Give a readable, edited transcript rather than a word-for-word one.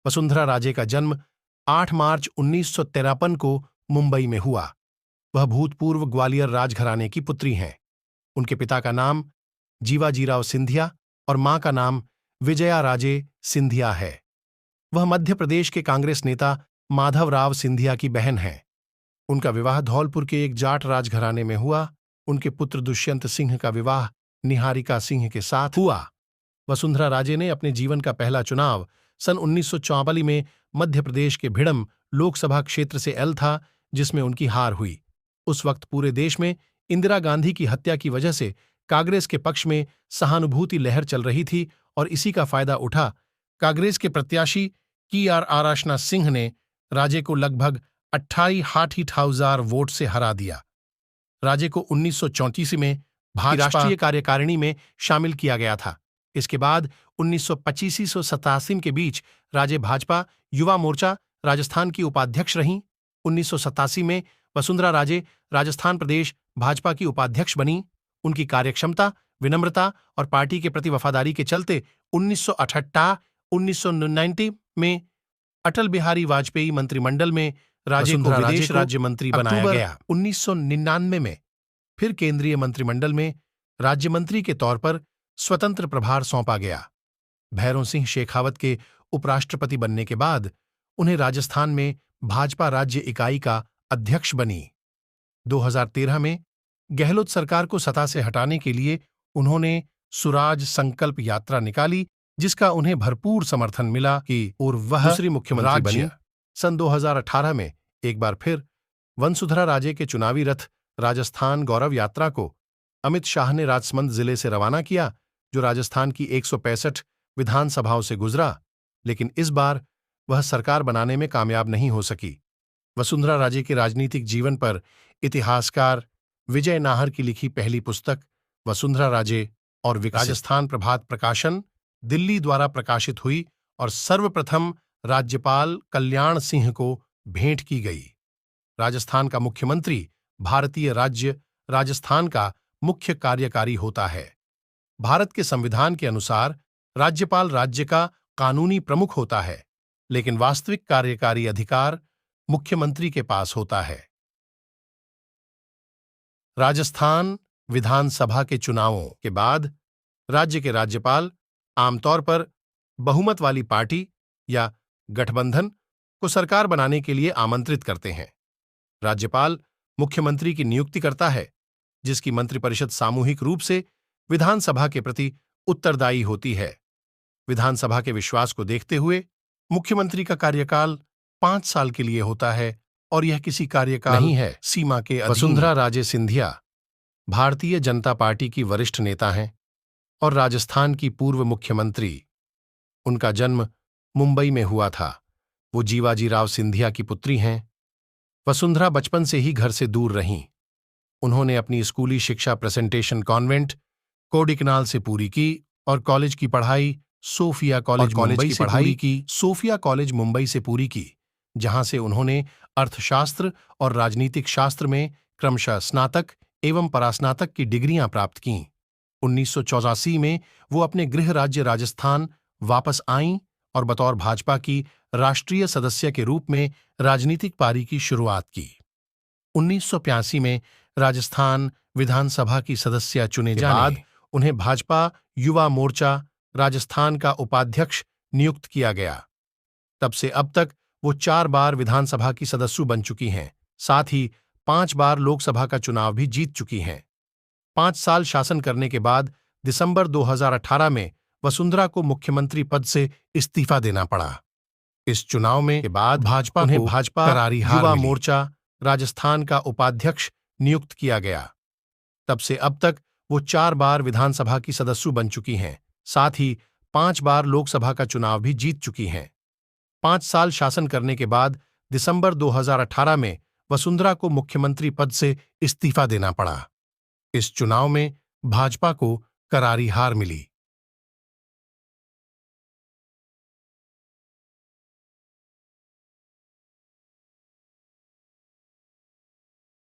वसुंधरा राजे का जन्म 8 मार्च 1953 को मुंबई में हुआ। वह भूतपूर्व ग्वालियर राजघराने की पुत्री हैं। उनके पिता का नाम जीवाजीराव सिंधिया और मां का नाम विजया राजे सिंधिया है। वह मध्य प्रदेश के कांग्रेस नेता माधवराव सिंधिया की बहन हैं। उनका विवाह धौलपुर के एक जाट राजघराने में हुआ। उनके पुत्र दुष्यंत सिंह का विवाह निहारिका सिंह के साथ हुआ। वसुंधरा राजे ने अपने जीवन का पहला चुनाव सन 1944 में मध्य प्रदेश के भिड़म लोकसभा क्षेत्र से एल था, जिसमें उनकी हार हुई। उस वक्त पूरे देश में इंदिरा गांधी की हत्या की वजह से कांग्रेस के पक्ष में सहानुभूति लहर चल रही थी और इसी का फायदा उठा कांग्रेस के प्रत्याशी KR आराशना सिंह ने राजे को लगभग 28,000 वोट से हरा दिया। राजे को 1934 में भाजपा राष्ट्रीय कार्यकारिणी में शामिल किया गया था। इसके बाद 1985-87 के बीच राजे भाजपा युवा मोर्चा राजस्थान की उपाध्यक्ष रहीं। 1987 में वसुंधरा राजे राजस्थान प्रदेश भाजपा की उपाध्यक्ष बनी। उनकी कार्यक्षमता, विनम्रता और पार्टी के प्रति वफादारी के चलते 1998-1999 में अटल बिहारी वाजपेयी मंत्रिमंडल में राजे को विदेश राज्य मंत्री बनाया गया। 1999 में फिर केंद्रीय मंत्रिमंडल में राज्य मंत्री के तौर पर स्वतंत्र प्रभार सौंपा गया। भैरों सिंह शेखावत के उपराष्ट्रपति बनने के बाद उन्हें राजस्थान में भाजपा राज्य इकाई का अध्यक्ष बनी। 2013 में गहलोत सरकार को सत्ता से हटाने के लिए उन्होंने सुराज संकल्प यात्रा निकाली, जिसका उन्हें भरपूर समर्थन मिला और वह दूसरी मुख्यमंत्री बनी। सन 2018 में एक बार फिर वसुंधरा राजे के चुनावी रथ राजस्थान गौरव यात्रा को अमित शाह ने राजसमंद जिले से रवाना किया, जो राजस्थान की 165 विधानसभाओं से गुजरा, लेकिन इस बार वह सरकार बनाने में कामयाब नहीं हो सकी। वसुंधरा राजे के राजनीतिक जीवन पर इतिहासकार विजय नाहर की लिखी पहली पुस्तक वसुंधरा राजे और राजस्थान प्रभात प्रकाशन, दिल्ली द्वारा प्रकाशित हुई और सर्वप्रथम राज्यपाल कल्याण सिंह को भेंट की गई। राजस्थान का मुख्यमंत्री भारतीय राज्य राजस्थान का मुख्य कार्यकारी होता है। भारत के संविधान के अनुसार राज्यपाल राज्य का कानूनी प्रमुख होता है, लेकिन वास्तविक कार्यकारी अधिकार मुख्यमंत्री के पास होता है। राजस्थान विधानसभा के चुनावों के बाद राज्य के राज्यपाल आमतौर पर बहुमत वाली पार्टी या गठबंधन को सरकार बनाने के लिए आमंत्रित करते हैं। राज्यपाल मुख्यमंत्री की नियुक्ति करता है, जिसकी मंत्रिपरिषद सामूहिक रूप से विधानसभा के प्रति उत्तरदायी होती है। विधानसभा के विश्वास को देखते हुए मुख्यमंत्री का कार्यकाल 5 साल के लिए होता है और यह किसी कार्यकाल नहीं है सीमा के अधीन। वसुंधरा राजे सिंधिया भारतीय जनता पार्टी की वरिष्ठ नेता हैं और राजस्थान की पूर्व मुख्यमंत्री। उनका जन्म मुंबई में हुआ था। वो जीवाजीराव सिंधिया की पुत्री हैं। वसुंधरा बचपन से ही घर से दूर रहीं। उन्होंने अपनी स्कूली शिक्षा प्रेजेंटेशन कॉन्वेंट कोडिकनाल से पूरी की और कॉलेज की पढ़ाई सोफिया कॉलेज मुंबई से पूरी की, जहां से उन्होंने अर्थशास्त्र और राजनीतिक शास्त्र में क्रमशः स्नातक एवं परास्नातक की डिग्रियां प्राप्त कीं। 1984 में वो अपने गृह राज्य राजस्थान वापस आईं और बतौर भाजपा की राष्ट्रीय सदस्य के रूप में राजनीतिक पारी की शुरुआत की। 1985 में राजस्थान विधानसभा की सदस्य चुने जाने बाद उन्हें भाजपा युवा मोर्चा राजस्थान का उपाध्यक्ष नियुक्त किया गया। तब से अब तक वो 4 बार विधानसभा की सदस्य बन चुकी हैं। साथ ही 5 बार लोकसभा का चुनाव भी जीत चुकी हैं। 5 साल शासन करने के बाद दिसंबर 2018 में वसुंधरा को मुख्यमंत्री पद से इस्तीफा देना पड़ा। इस चुनाव में के बाद भाजपा करारी युवा मोर्चा राजस्थान का उपाध्यक्ष नियुक्त किया गया। तब से अब तक वो 4 बार विधानसभा की सदस्य बन चुकी हैं। साथ ही 5 बार लोकसभा का चुनाव भी जीत चुकी हैं। 5 साल शासन करने के बाद दिसंबर 2018 में वसुंधरा को मुख्यमंत्री पद से इस्तीफा देना पड़ा। इस चुनाव में भाजपा को करारी हार मिली।